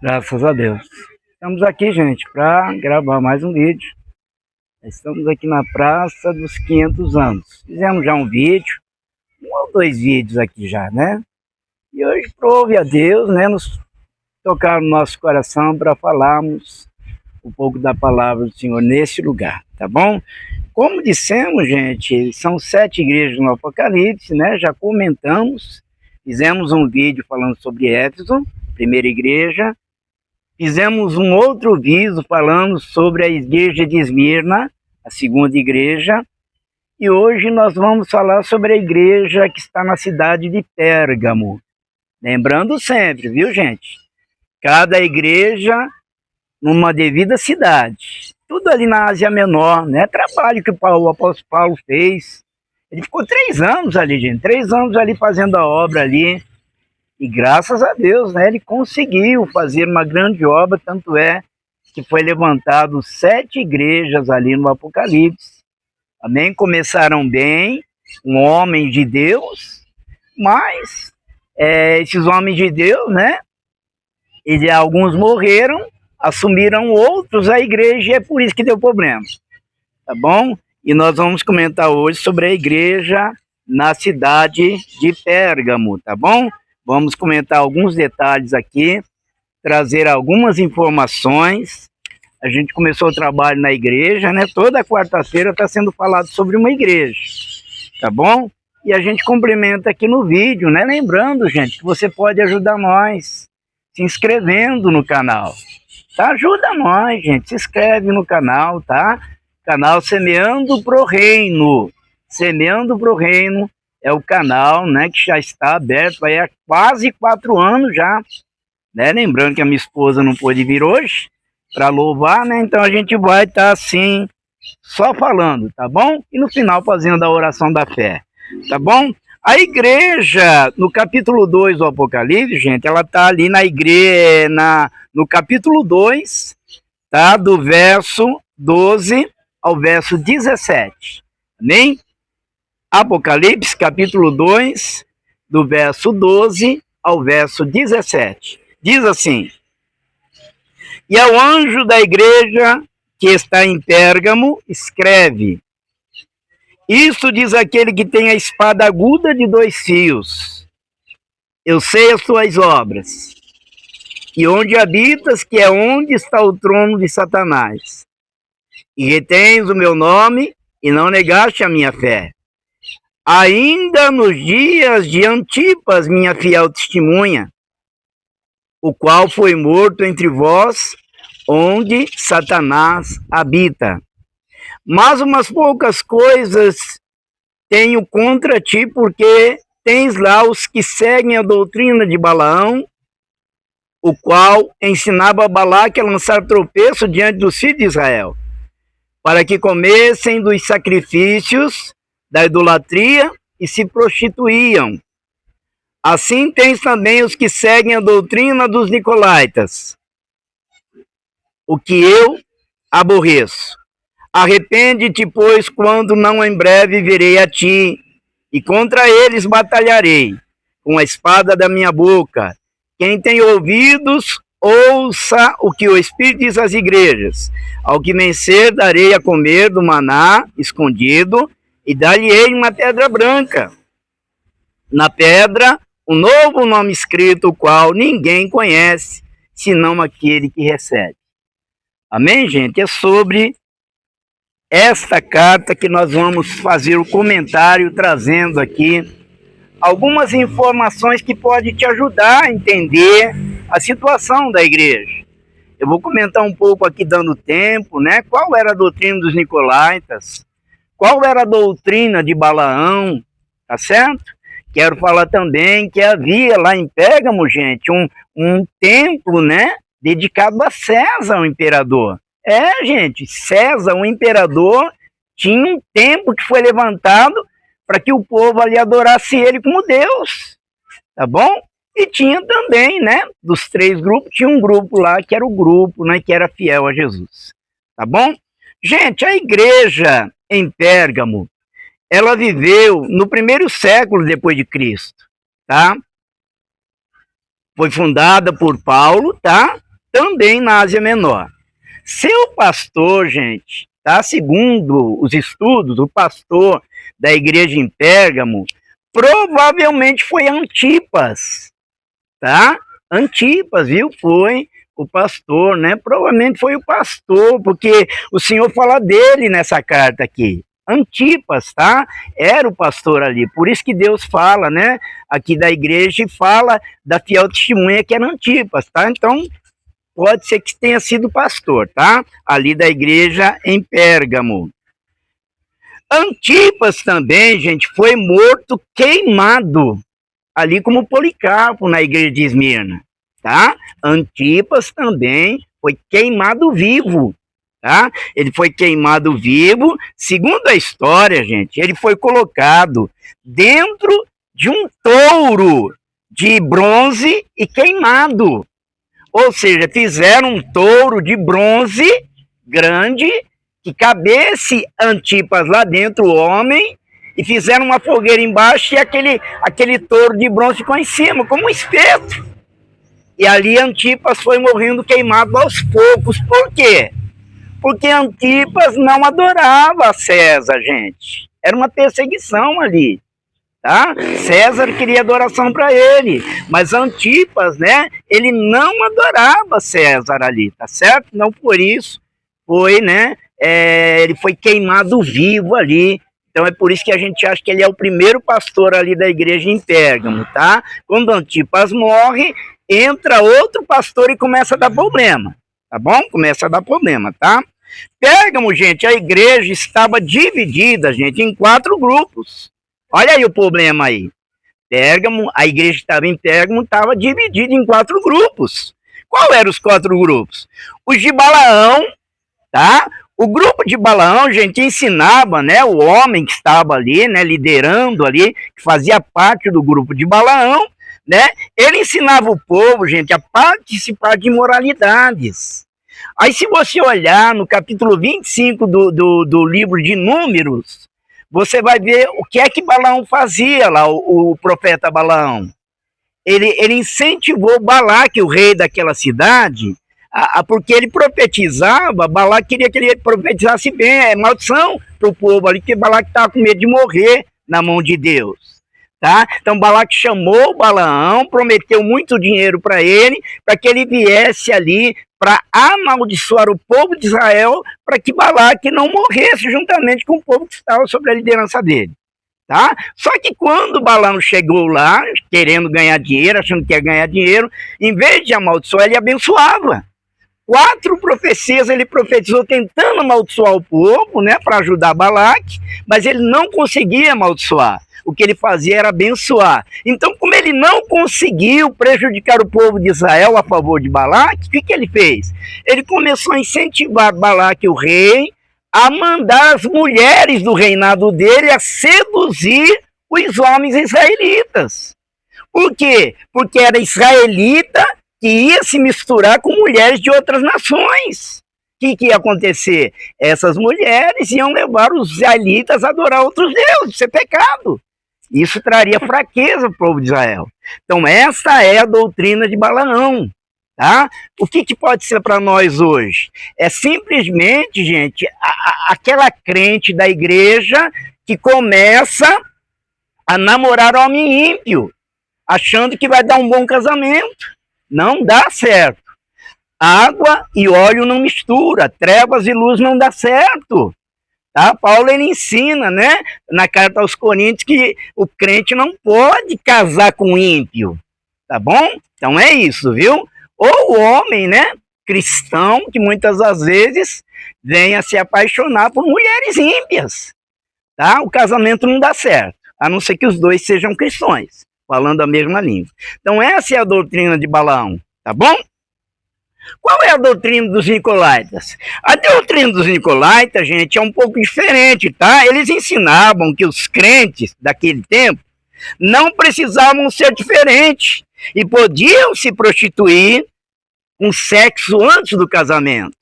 Graças a Deus. Estamos aqui, gente, para gravar mais um vídeo. Estamos aqui na Praça dos 500 anos. Fizemos já um vídeo, um ou dois vídeos aqui já, né? E hoje, prove a Deus, né, nos tocar no nosso coração para falarmos um pouco da palavra do Senhor nesse lugar, tá bom? Como dissemos, gente, são 7 igrejas no Apocalipse, né? Já comentamos, fizemos um vídeo falando sobre Éfeso, primeira igreja. Fizemos um outro vídeo falando sobre a igreja de Esmirna, a segunda igreja, e hoje nós vamos falar sobre a igreja que está na cidade de Pérgamo. Lembrando sempre, viu, gente? Cada igreja numa devida cidade. Tudo ali na Ásia Menor, né? Trabalho que o apóstolo Paulo fez. Ele ficou 3 anos ali, gente. 3 anos ali fazendo a obra ali. E graças a Deus, né, ele conseguiu fazer uma grande obra, tanto é que foi levantado 7 igrejas ali no Apocalipse. Amém? Começaram bem, um homem de Deus, mas esses homens de Deus, né, alguns morreram, assumiram outros a igreja e é por isso que deu problema. Tá bom? E nós vamos comentar hoje sobre a igreja na cidade de Pérgamo, tá bom? Vamos comentar alguns detalhes aqui, trazer algumas informações. A gente começou o trabalho na igreja, né? Toda quarta-feira está sendo falado sobre uma igreja, tá bom? E a gente complementa aqui no vídeo, né? Lembrando, gente, que você pode ajudar nós se inscrevendo no canal, tá? Ajuda nós, gente, se inscreve no canal, tá? Canal Semeando pro Reino. Semeando pro Reino é o canal, né, que já está aberto há quase 4 anos já, né? Lembrando que a minha esposa não pôde vir hoje para louvar, né? Então a gente vai estar assim, só falando, tá bom? E no final fazendo a oração da fé, tá bom? A igreja, no capítulo 2 do Apocalipse, gente, ela tá ali na igreja, no capítulo 2, tá? Do verso 12 ao verso 17, amém? Apocalipse, capítulo 2, do verso 12 ao verso 17. Diz assim: E ao anjo da igreja que está em Pérgamo, escreve: Isto diz aquele que tem a espada aguda de 2 fios. Eu sei as tuas obras, e onde habitas, que é onde está o trono de Satanás. E retens o meu nome, e não negaste a minha fé. Ainda nos dias de Antipas, minha fiel testemunha, o qual foi morto entre vós, onde Satanás habita. Mas umas poucas coisas tenho contra ti, porque tens lá os que seguem a doutrina de Balaão, o qual ensinava a Balaque a lançar tropeço diante dos filhos de Israel, para que comessem dos sacrifícios da idolatria e se prostituíam. Assim tens também os que seguem a doutrina dos nicolaítas, o que eu aborreço. Arrepende-te, pois, quando não em breve virei a ti, e contra eles batalharei, com a espada da minha boca. Quem tem ouvidos, ouça o que o Espírito diz às igrejas. Ao que vencer, darei a comer do maná escondido, e dar-lhe-ei uma pedra branca. Na pedra, um novo nome escrito, o qual ninguém conhece, senão aquele que recebe. Amém, gente? É sobre esta carta que nós vamos fazer o comentário, trazendo aqui algumas informações que podem te ajudar a entender a situação da igreja. Eu vou comentar um pouco aqui, dando tempo, né? Qual era a doutrina dos nicolaítas? Qual era a doutrina de Balaão? Tá certo? Quero falar também que havia lá em Pérgamo, gente, um templo, né? Dedicado a César, o imperador. Gente, César, o imperador, tinha um templo que foi levantado para que o povo ali adorasse ele como Deus, tá bom? E tinha também, né, dos 3 grupos, tinha um grupo lá que era o grupo, né, que era fiel a Jesus, tá bom? Gente, a igreja em Pérgamo, ela viveu no 1º século depois de Cristo, tá? Foi fundada por Paulo, tá? também na Ásia Menor. Seu pastor, gente, tá? Segundo os estudos, o pastor da igreja em Pérgamo provavelmente foi Antipas, tá? Antipas, viu? Foi o pastor, né? Provavelmente foi o pastor, porque o Senhor fala dele nessa carta aqui. Antipas, tá? Era o pastor ali. Por isso que Deus fala, né? Aqui da igreja e fala da fiel testemunha que era Antipas, tá? Então, pode ser que tenha sido pastor, tá? Ali da igreja em Pérgamo. Antipas também, gente, foi morto queimado, ali como Policarpo na igreja de Esmirna, tá? Antipas também foi queimado vivo, tá? Ele foi queimado vivo, segundo a história, gente, ele foi colocado dentro de um touro de bronze e queimado. Ou seja, fizeram um touro de bronze grande, que cabesse Antipas lá dentro, o homem, e fizeram uma fogueira embaixo e aquele touro de bronze ficou em cima, como um espeto. E ali Antipas foi morrendo queimado aos poucos. Por quê? Porque Antipas não adorava César, gente. Era uma perseguição ali. Tá? César queria adoração para ele, mas Antipas, né, ele não adorava César ali, tá certo? Não por isso foi, né, ele foi queimado vivo ali. Então é por isso que a gente acha que ele é o primeiro pastor ali da igreja em Pérgamo, tá? Quando Antipas morre, entra outro pastor e começa a dar problema, tá bom? Começa a dar problema, tá? Pérgamo, gente, a igreja estava dividida, gente, em 4 grupos. Olha aí o problema aí. Pérgamo, a igreja que estava em Pérgamo estava dividida em 4 grupos. Qual eram os 4 grupos? Os de Balaão, tá? O grupo de Balaão, gente, ensinava, né, o homem que estava ali, né, liderando ali, que fazia parte do grupo de Balaão, né? Ele ensinava o povo, gente, a participar de imoralidades. Aí se você olhar no capítulo 25 do livro de Números, você vai ver o que é que Balaão fazia lá, o profeta Balaão. Ele incentivou Balaque, o rei daquela cidade, porque ele profetizava, Balaque queria que ele profetizasse bem, é maldição para o povo ali, porque Balaque estava com medo de morrer na mão de Deus. Tá? Então Balaque chamou Balaão, prometeu muito dinheiro para ele, para que ele viesse ali para amaldiçoar o povo de Israel, para que Balaque não morresse juntamente com o povo que estava sob a liderança dele. Tá? Só que quando Balaão chegou lá, querendo ganhar dinheiro, achando que ia ganhar dinheiro, em vez de amaldiçoar, ele abençoava. 4 profecias ele profetizou tentando amaldiçoar o povo, né, para ajudar Balaque, mas ele não conseguia amaldiçoar. O que ele fazia era abençoar. Então, como ele não conseguiu prejudicar o povo de Israel a favor de Balaque, o que ele fez? Ele começou a incentivar Balaque, o rei, a mandar as mulheres do reinado dele a seduzir os homens israelitas. Por quê? Porque era israelita que ia se misturar com mulheres de outras nações. O que ia acontecer? Essas mulheres iam levar os israelitas a adorar outros deuses, isso é pecado. Isso traria fraqueza para o povo de Israel. Então essa é a doutrina de Balaão. Tá? O que pode ser para nós hoje? É simplesmente, gente, aquela crente da igreja que começa a namorar homem ímpio, achando que vai dar um bom casamento. Não dá certo. Água e óleo não mistura, trevas e luz não dá certo. Tá? Paulo ele ensina, né, na carta aos Coríntios, que o crente não pode casar com ímpio. Tá bom? Então é isso, viu? Ou o homem, né, cristão, que muitas das vezes vem a se apaixonar por mulheres ímpias. Tá? O casamento não dá certo, a não ser que os dois sejam cristãos, falando a mesma língua. Então essa é a doutrina de Balaão, tá bom? Qual é a doutrina dos nicolaítas? A doutrina dos nicolaítas, gente, é um pouco diferente, tá? Eles ensinavam que os crentes daquele tempo não precisavam ser diferentes e podiam se prostituir com sexo antes do casamento.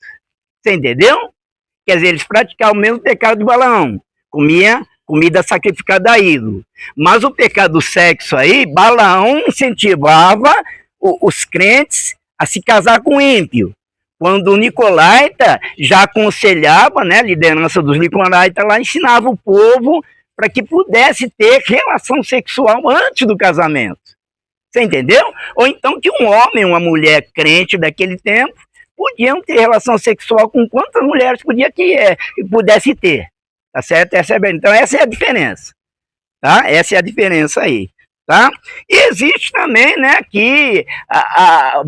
Você entendeu? Quer dizer, eles praticavam o mesmo pecado de Balaão. Comia comida sacrificada a ídolo. Mas o pecado do sexo aí, Balaão incentivava os crentes a se casar com ímpio. Quando o Nicolaita já aconselhava, né, a liderança dos Nicolaitas lá, ensinava o povo para que pudesse ter relação sexual antes do casamento. Você entendeu? Ou então que um homem, uma mulher crente daquele tempo, podiam ter relação sexual com quantas mulheres pudesse ter. Tá certo? Então essa é a diferença. Tá? Essa é a diferença aí. Tá? E existe também, né, que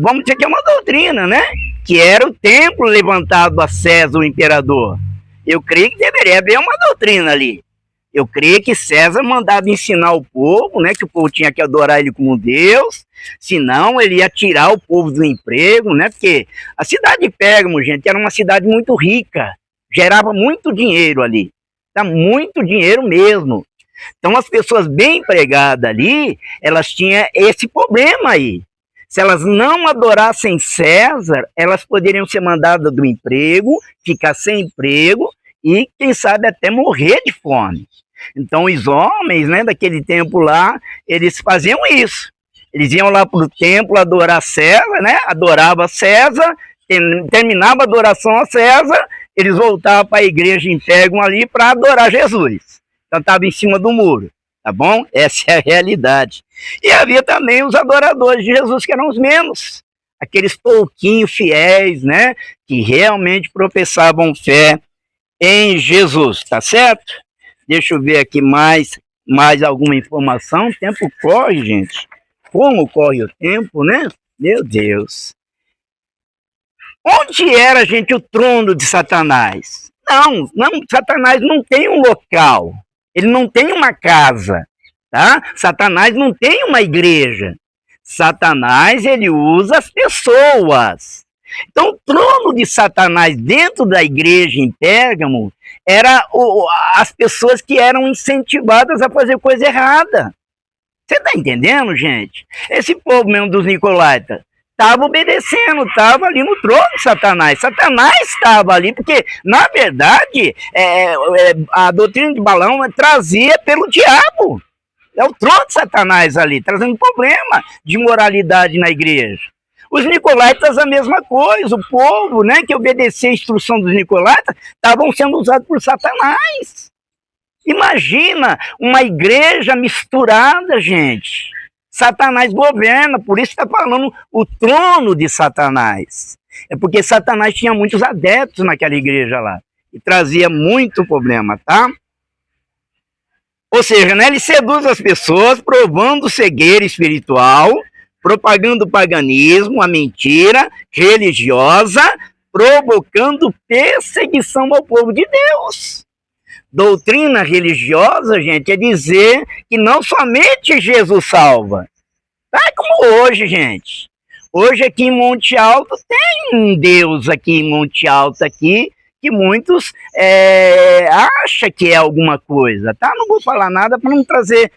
vamos dizer que é uma doutrina, né, que era o templo levantado a César, o imperador. Eu creio que deveria haver uma doutrina ali. Eu creio que César mandava ensinar o povo, né, que o povo tinha que adorar ele como Deus, senão ele ia tirar o povo do emprego, né, porque a cidade de Pérgamo, gente, era uma cidade muito rica, gerava muito dinheiro ali, tá? Muito dinheiro mesmo. Então as pessoas bem empregadas ali, elas tinham esse problema aí. Se elas não adorassem César, elas poderiam ser mandadas do emprego, ficar sem emprego e, quem sabe, até morrer de fome. Então os homens, né, daquele tempo lá, eles faziam isso. Eles iam lá para o templo adorar César, né, adorava César, terminava a adoração a César, eles voltavam para a igreja em Pérgamo ali para adorar Jesus. Então estava em cima do muro, tá bom? Essa é a realidade. E havia também os adoradores de Jesus, que eram os menos, aqueles pouquinhos fiéis, né, que realmente professavam fé em Jesus, tá certo? Deixa eu ver aqui mais alguma informação. O tempo corre, gente. Como corre o tempo, né? Meu Deus. Onde era, gente, o trono de Satanás? Não, Satanás não tem um local. Ele não tem uma casa, tá? Satanás não tem uma igreja. Satanás, ele usa as pessoas. Então, o trono de Satanás dentro da igreja em Pérgamo era as pessoas que eram incentivadas a fazer coisa errada. Você está entendendo, gente? Esse povo mesmo dos Nicolaitas estava obedecendo, estava ali no trono de Satanás. Satanás estava ali, porque, na verdade, a doutrina de Balaão trazia pelo diabo. É o trono de Satanás ali, trazendo problema de moralidade na igreja. Os Nicolaitas a mesma coisa, o povo, né, que obedecia a instrução dos Nicolaitas, estavam sendo usados por Satanás. Imagina uma igreja misturada, gente. Satanás governa, por isso está falando o trono de Satanás. É porque Satanás tinha muitos adeptos naquela igreja lá, e trazia muito problema, tá? Ou seja, né, ele seduz as pessoas, provando cegueira espiritual, propagando o paganismo, a mentira religiosa, provocando perseguição ao povo de Deus. Doutrina religiosa, gente, é dizer que não somente Jesus salva. Tá como hoje, gente. Hoje aqui em Monte Alto tem um Deus aqui em Monte Alto aqui, que muitos acham que é alguma coisa, tá? Não vou falar nada para não trazer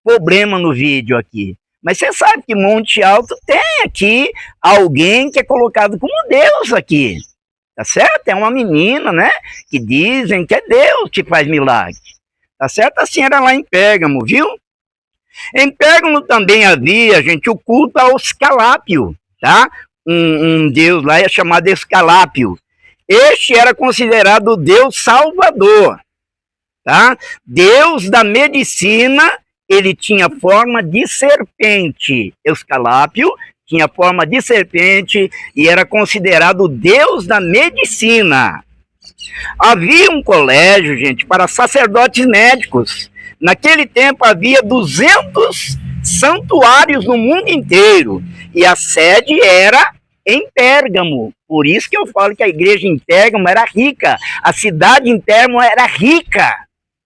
problema no vídeo aqui. Mas você sabe que Monte Alto tem aqui alguém que é colocado como Deus aqui. Tá certo? É uma menina, né? Que dizem que é Deus que faz milagre. Tá certo? Assim era lá em Pérgamo, viu? Em Pérgamo também havia, gente, o culto ao Escalápio, tá? Um deus lá é chamado Escalápio. Este era considerado o Deus Salvador, tá? Deus da medicina. Ele tinha forma de serpente. Escalápio tinha forma de serpente e era considerado o deus da medicina. Havia um colégio, gente, para sacerdotes médicos. Naquele tempo havia 200 santuários no mundo inteiro e a sede era em Pérgamo. Por isso que eu falo que a igreja em Pérgamo era rica. A cidade em Pérgamo era rica.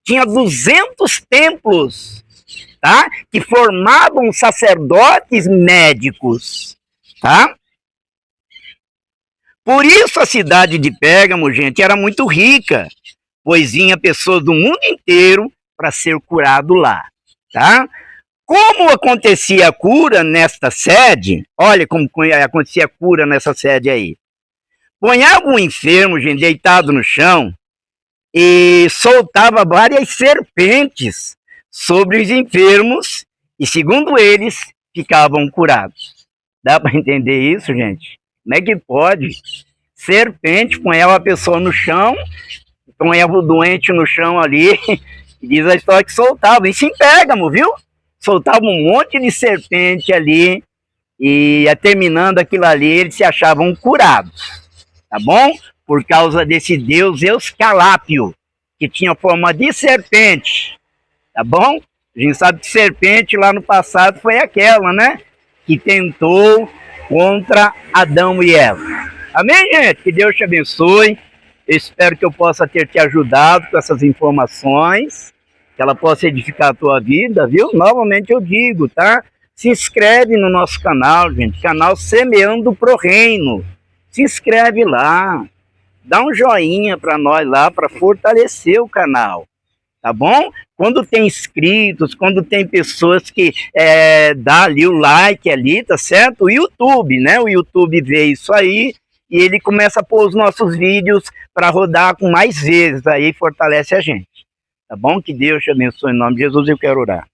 Tinha 200 templos, tá? Que formavam sacerdotes médicos, tá? Por isso a cidade de Pérgamo, gente, era muito rica, pois vinha pessoas do mundo inteiro para ser curado lá, tá? Como acontecia a cura nesta sede, olha como acontecia a cura nessa sede aí. Ponhava um enfermo, gente, deitado no chão e soltava várias serpentes sobre os enfermos e, segundo eles, ficavam curados. Dá para entender isso, gente? Como é que pode? Serpente ponhava a pessoa no chão, ponhava o doente no chão ali, e diz a história que soltava. Isso em Pérgamo, viu? Soltava um monte de serpente ali, e terminando aquilo ali, eles se achavam curados, tá bom? Por causa desse deus Euscalápio, que tinha forma de serpente, tá bom? A gente sabe que serpente lá no passado foi aquela, né? Que tentou contra Adão e Eva. Amém, gente? Que Deus te abençoe. Eu espero que eu possa ter te ajudado com essas informações, que ela possa edificar a tua vida, viu? Novamente eu digo, tá? Se inscreve no nosso canal, gente. Canal Semeando pro Reino. Se inscreve lá. Dá um joinha para nós lá, para fortalecer o canal. Tá bom? Quando tem inscritos, quando tem pessoas que dá ali o like ali, tá certo? O YouTube, né? O YouTube vê isso aí e ele começa a pôr os nossos vídeos para rodar com mais vezes, aí fortalece a gente. Tá bom? Que Deus te abençoe em nome de Jesus, eu quero orar.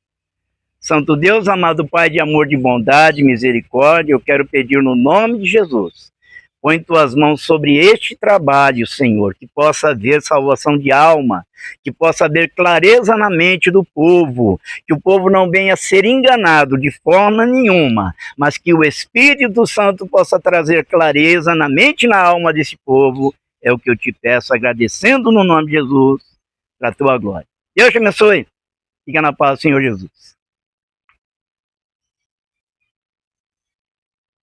Santo Deus, amado Pai de amor, de bondade, misericórdia, eu quero pedir no nome de Jesus. Põe tuas mãos sobre este trabalho, Senhor, que possa haver salvação de alma, que possa haver clareza na mente do povo, que o povo não venha a ser enganado de forma nenhuma, mas que o Espírito Santo possa trazer clareza na mente e na alma desse povo. É o que eu te peço, agradecendo no nome de Jesus, para a tua glória. Deus te abençoe. Fica na paz do Senhor Jesus.